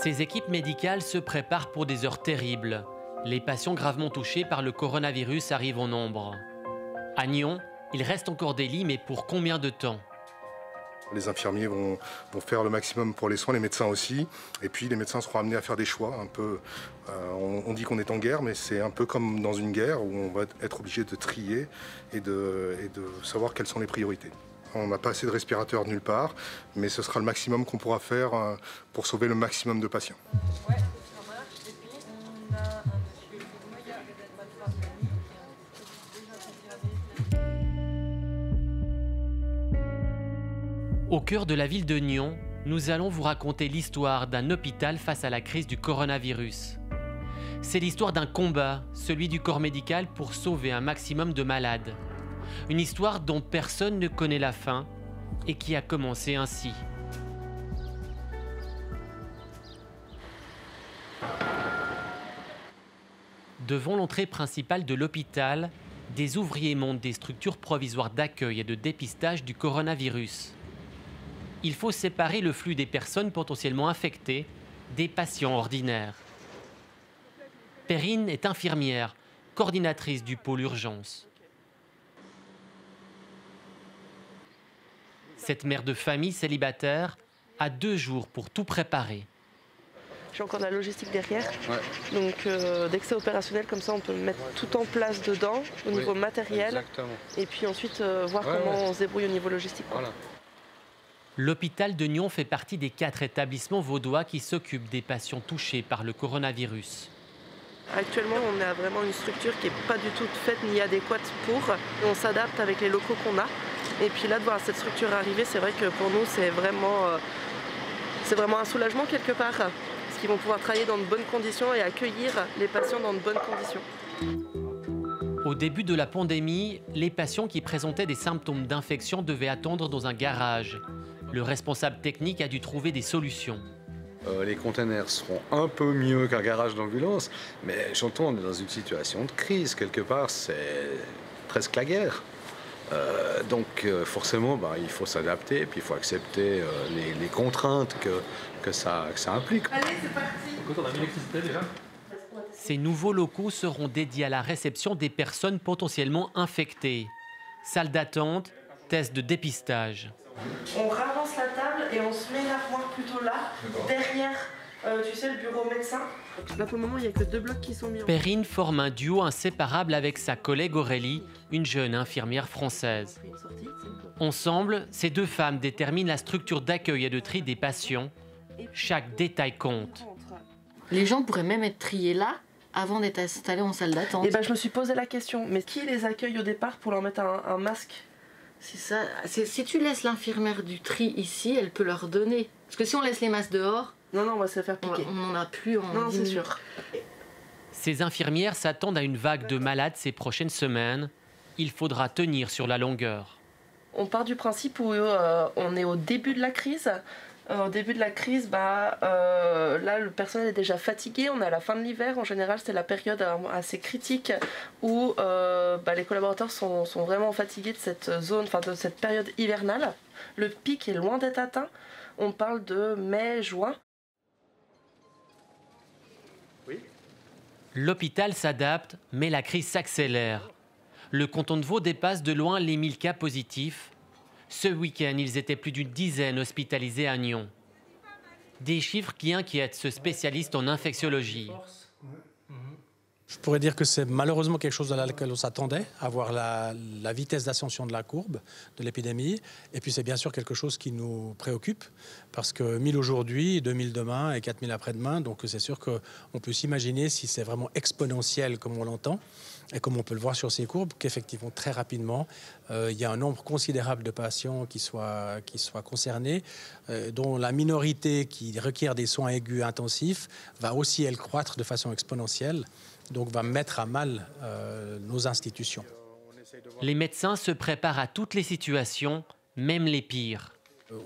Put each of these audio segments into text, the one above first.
Ces équipes médicales se préparent pour des heures terribles. Les patients gravement touchés par le coronavirus arrivent en nombre. À Nyon, il reste encore des lits, mais pour combien de temps? Les infirmiers vont faire le maximum pour les soins, les médecins aussi. Et puis les médecins seront amenés à faire des choix. Un peu, on dit qu'on est en guerre, mais c'est un peu comme dans une guerre où on va être obligé de trier et de savoir quelles sont les priorités. On n'a pas assez de respirateurs nulle part, mais ce sera le maximum qu'on pourra faire pour sauver le maximum de patients. Ouais, ça marche. Et puis, on a un monsieur Moya et notre famille. Au cœur de la ville de Nyon, nous allons vous raconter l'histoire d'un hôpital face à la crise du coronavirus. C'est l'histoire d'un combat, celui du corps médical pour sauver un maximum de malades. Une histoire dont personne ne connaît la fin et qui a commencé ainsi. Devant l'entrée principale de l'hôpital, des ouvriers montent des structures provisoires d'accueil et de dépistage du coronavirus. Il faut séparer le flux des personnes potentiellement infectées des patients ordinaires. Perrine est infirmière, coordinatrice du pôle urgence. Cette mère de famille célibataire a 2 jours pour tout préparer. J'ai encore de la logistique derrière, Ouais. donc dès que c'est opérationnel comme ça on peut mettre tout en place dedans au niveau matériel. Exactement. Et puis ensuite voir comment on se débrouille au niveau logistique. Voilà. L'hôpital de Nyon fait partie des 4 établissements vaudois qui s'occupent des patients touchés par le coronavirus. Actuellement on a vraiment une structure qui n'est pas du tout faite ni adéquate pour. On s'adapte avec les locaux qu'on a. Et puis là de voir cette structure arriver, c'est vrai que pour nous c'est vraiment un soulagement quelque part. Parce qu'ils vont pouvoir travailler dans de bonnes conditions et accueillir les patients dans de bonnes conditions. Au début de la pandémie, les patients qui présentaient des symptômes d'infection devaient attendre dans un garage. Le responsable technique a dû trouver des solutions. Les containers seront un peu mieux qu'un garage d'ambulance, mais j'entends, on est dans une situation de crise. Quelque part, c'est presque la guerre. Donc forcément, il faut s'adapter, puis il faut accepter les contraintes que ça implique. Allez, c'est parti. Écoute, on a mis l'électricité déjà. Ces nouveaux locaux seront dédiés à la réception des personnes potentiellement infectées. Salle d'attente, test de dépistage. On ravance la table et on se met l'armoire plutôt là, derrière, tu sais, le bureau médecin. Là pour le moment, il n'y a que 2 blocs qui sont mis en... Perrine forme un duo inséparable avec sa collègue Aurélie, une jeune infirmière française. Ensemble, ces 2 femmes déterminent la structure d'accueil et de tri des patients. Chaque détail compte. Les gens pourraient même être triés là avant d'être installés en salle d'attente. Et je me suis posé la question, mais qui les accueille au départ pour leur mettre un masque? C'est ça. Si tu laisses l'infirmière du tri ici, elle peut leur donner. Parce que si on laisse les masques dehors, Non, on va se faire piquer. on n'en a plus en Non, 10 c'est minutes. sûr. Ces infirmières s'attendent à une vague de malades ces prochaines semaines. Il faudra tenir sur la longueur. On part du principe où on est au début de la crise. Au début de la crise, là, le personnel est déjà fatigué. On est à la fin de l'hiver. En général, c'est la période assez critique où les collaborateurs sont vraiment fatigués de cette zone, de cette période hivernale. Le pic est loin d'être atteint. On parle de mai, juin. L'hôpital s'adapte, mais la crise s'accélère. Le canton de Vaud dépasse de loin les 1000 cas positifs. Ce week-end, ils étaient plus d'une dizaine hospitalisés à Nyon. Des chiffres qui inquiètent ce spécialiste en infectiologie. Je pourrais dire que c'est malheureusement quelque chose à laquelle on s'attendait, à voir la vitesse d'ascension de la courbe de l'épidémie. Et puis c'est bien sûr quelque chose qui nous préoccupe, parce que 1000 aujourd'hui, 2000 demain et 4000 après-demain, donc c'est sûr qu'on peut s'imaginer si c'est vraiment exponentiel comme on l'entend, et comme on peut le voir sur ces courbes, qu'effectivement très rapidement, il y a un nombre considérable de patients qui soient concernés, dont la minorité qui requiert des soins aigus intensifs va aussi, elle, croître de façon exponentielle. Donc va mettre à mal nos institutions. Les médecins se préparent à toutes les situations, même les pires.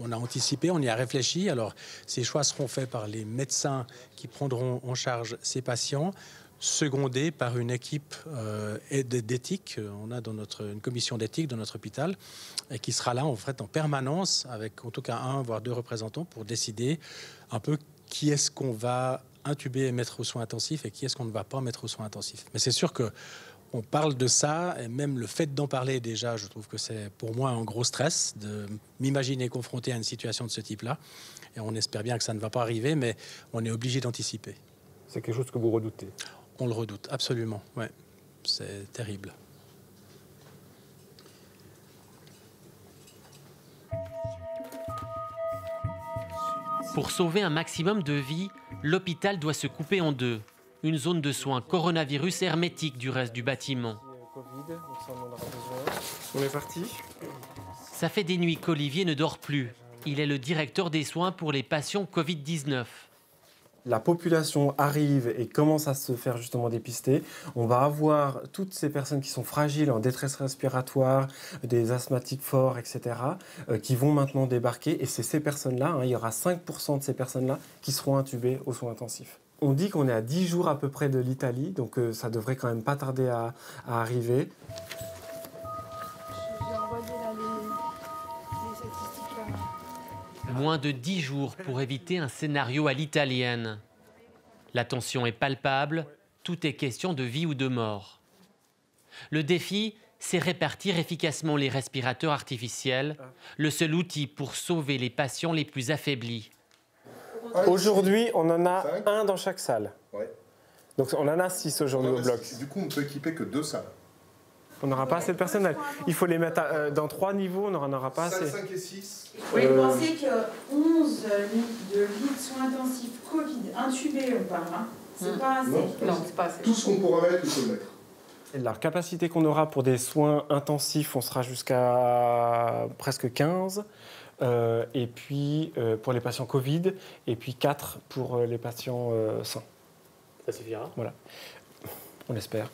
On a anticipé, on y a réfléchi. Alors, ces choix seront faits par les médecins qui prendront en charge ces patients, secondés par une équipe d'éthique. On a une commission d'éthique dans notre hôpital et qui sera là en permanence avec en tout cas 1 voire 2 représentants pour décider un peu qui est-ce qu'on va intuber et mettre aux soins intensifs et qui est-ce qu'on ne va pas mettre aux soins intensifs. Mais c'est sûr qu'on parle de ça, et même le fait d'en parler déjà, je trouve que c'est pour moi un gros stress de m'imaginer confronté à une situation de ce type-là. Et on espère bien que ça ne va pas arriver, mais on est obligé d'anticiper. C'est quelque chose que vous redoutez? On le redoute, absolument, ouais. C'est terrible. Pour sauver un maximum de vies, l'hôpital doit se couper en deux. Une zone de soins coronavirus hermétique du reste du bâtiment. On est parti. Ça fait des nuits qu'Olivier ne dort plus. Il est le directeur des soins pour les patients Covid-19. La population arrive et commence à se faire justement dépister. On va avoir toutes ces personnes qui sont fragiles, en détresse respiratoire, des asthmatiques forts, etc., qui vont maintenant débarquer. Et c'est ces personnes-là, il y aura 5% de ces personnes-là qui seront intubées aux soins intensifs. On dit qu'on est à 10 jours à peu près de l'Italie, donc ça devrait quand même pas tarder à arriver. J'ai envoyé là les statistiques là. Moins de 10 jours pour éviter un scénario à l'italienne. La tension est palpable, tout est question de vie ou de mort. Le défi, c'est répartir efficacement les respirateurs artificiels, le seul outil pour sauver les patients les plus affaiblis. Aujourd'hui, on en a 5. un dans chaque salle. Ouais. Donc on en a 6 aujourd'hui au bloc. Du coup, on ne peut équiper que 2 salles. On n'aura pas assez de personnel. Il faut les mettre dans 3 niveaux, on n'en aura pas Salle assez. 5 et 6. Oui, vous pensez que 11 lits de soins intensifs Covid intubés, on parle, hein. C'est pas assez. Non, c'est pas assez. Tout ce qu'on pourra mettre, il faut le mettre. Et la capacité qu'on aura pour des soins intensifs, on sera jusqu'à presque 15. Et puis pour les patients Covid, et puis 4 pour les patients sains. Ça suffira. Voilà, on l'espère.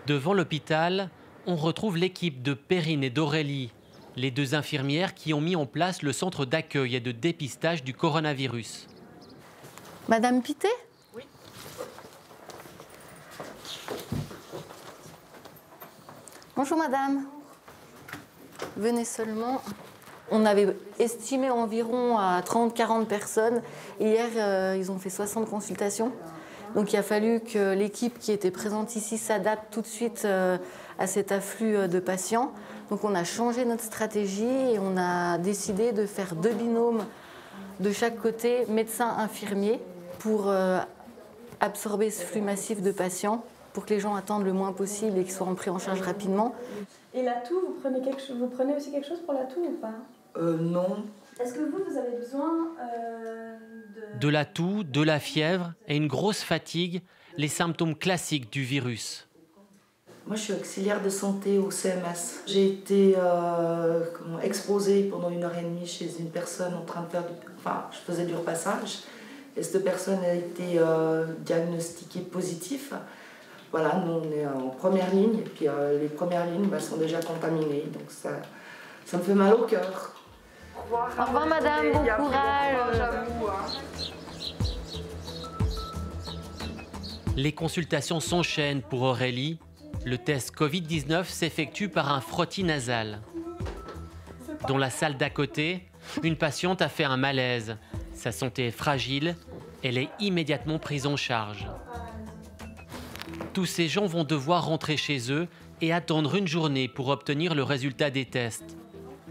Devant l'hôpital, on retrouve l'équipe de Perrine et d'Aurélie, les 2 infirmières qui ont mis en place le centre d'accueil et de dépistage du coronavirus. Madame Pité ? Oui. Bonjour madame. Venez seulement. On avait estimé environ à 30-40 personnes. Hier, ils ont fait 60 consultations. Donc il a fallu que l'équipe qui était présente ici s'adapte tout de suite à cet afflux de patients. Donc on a changé notre stratégie et on a décidé de faire 2 binômes de chaque côté, médecin-infirmier, pour absorber ce flux massif de patients, pour que les gens attendent le moins possible et qu'ils soient pris en charge rapidement. Et la toux, vous prenez aussi quelque chose pour la toux ou pas? Non. Est-ce que vous avez besoin De la toux, de la fièvre et une grosse fatigue, les symptômes classiques du virus. Moi, je suis auxiliaire de santé au CMS. J'ai été exposée pendant 1h30 chez une personne en train de faire je faisais du repassage. Et cette personne a été diagnostiquée positive. Voilà, nous, on est en première ligne. Et puis, les premières lignes sont déjà contaminées. Donc, ça me fait mal au cœur. Au revoir madame, bon courage. Les consultations s'enchaînent pour Aurélie. Le test Covid-19 s'effectue par un frottis nasal. Dans la salle d'à côté, une patiente a fait un malaise. Sa santé est fragile, elle est immédiatement prise en charge. Tous ces gens vont devoir rentrer chez eux et attendre une journée pour obtenir le résultat des tests.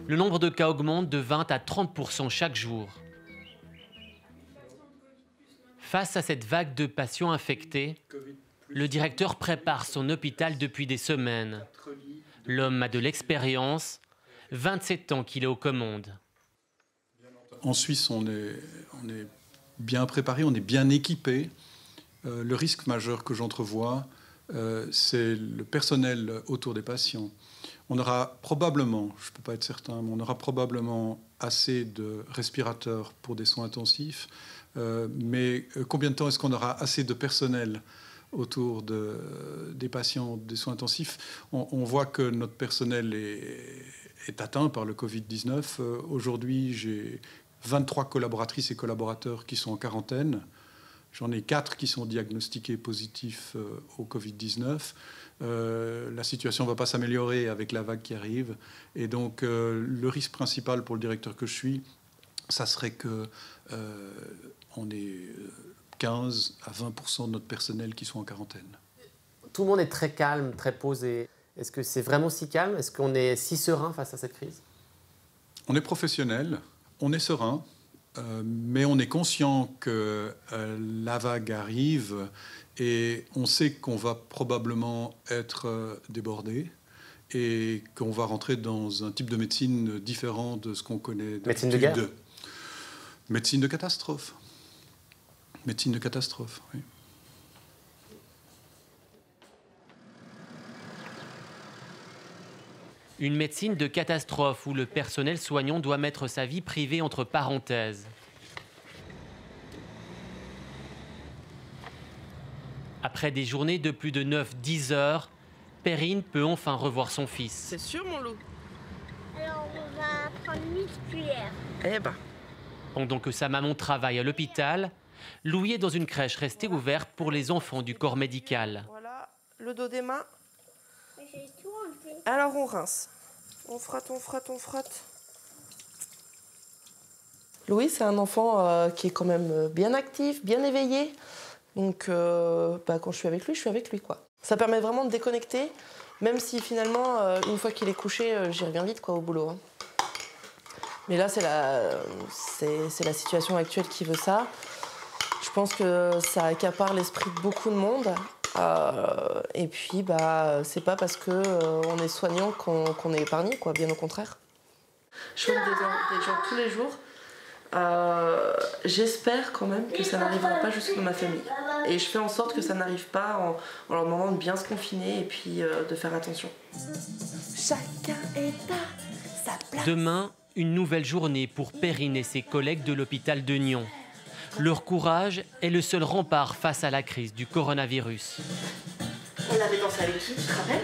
Le nombre de cas augmente de 20 à 30% chaque jour. Face à cette vague de patients infectés, le directeur prépare son hôpital depuis des semaines. L'homme a de l'expérience, 27 ans qu'il est aux commandes. En Suisse, on est bien préparé, on est bien équipé. Le risque majeur que j'entrevois, c'est le personnel autour des patients. On aura probablement, je ne peux pas être certain, mais on aura probablement assez de respirateurs pour des soins intensifs. Mais combien de temps est-ce qu'on aura assez de personnel autour des patients des soins intensifs? On voit que notre personnel est atteint par le Covid-19. Aujourd'hui, j'ai 23 collaboratrices et collaborateurs qui sont en quarantaine. J'en ai 4 qui sont diagnostiqués positifs au Covid-19. La situation ne va pas s'améliorer avec la vague qui arrive. Et donc, le risque principal pour le directeur que je suis, ça serait qu'on ait 15 à 20% de notre personnel qui sont en quarantaine. Tout le monde est très calme, très posé. Est-ce que c'est vraiment si calme? Est-ce qu'on est si serein face à cette crise? On est professionnel, on est serein. Mais on est conscient que la vague arrive et on sait qu'on va probablement être débordé et qu'on va rentrer dans un type de médecine différent de ce qu'on connaît. Médecine de guerre? Médecine de catastrophe. Médecine de catastrophe, oui. Une médecine de catastrophe où le personnel soignant doit mettre sa vie privée entre parenthèses. Après des journées de plus de 9-10 heures, Perrine peut enfin revoir son fils. C'est sûr, mon loup? Alors on va prendre 8 cuillères. Eh ben. Pendant que sa maman travaille à l'hôpital, Louis est dans une crèche restée ouverte pour les enfants du corps médical. Voilà le dos des mains. J'ai tout enlevé. Alors on rince. On frotte, on frotte, on frotte. Louis, c'est un enfant qui est quand même bien actif, bien éveillé. Donc quand je suis avec lui, quoi. Ça permet vraiment de déconnecter, même si finalement, une fois qu'il est couché, j'y reviens vite quoi, au boulot. Hein. Mais là, c'est la situation actuelle qui veut ça. Je pense que ça accapare l'esprit de beaucoup de monde. Et puis, c'est pas parce qu'on est soignant qu'on est épargné, quoi, bien au contraire. Je soigne des gens tous les jours. J'espère quand même que ça n'arrivera pas jusque dans ma famille. Et je fais en sorte que ça n'arrive pas en leur demandant de bien se confiner et puis de faire attention. Chacun est à sa place. Demain, une nouvelle journée pour Perrine et ses collègues de l'hôpital de Nyon. Leur courage est le seul rempart face à la crise du coronavirus. On avait dansé avec qui, tu te rappelles?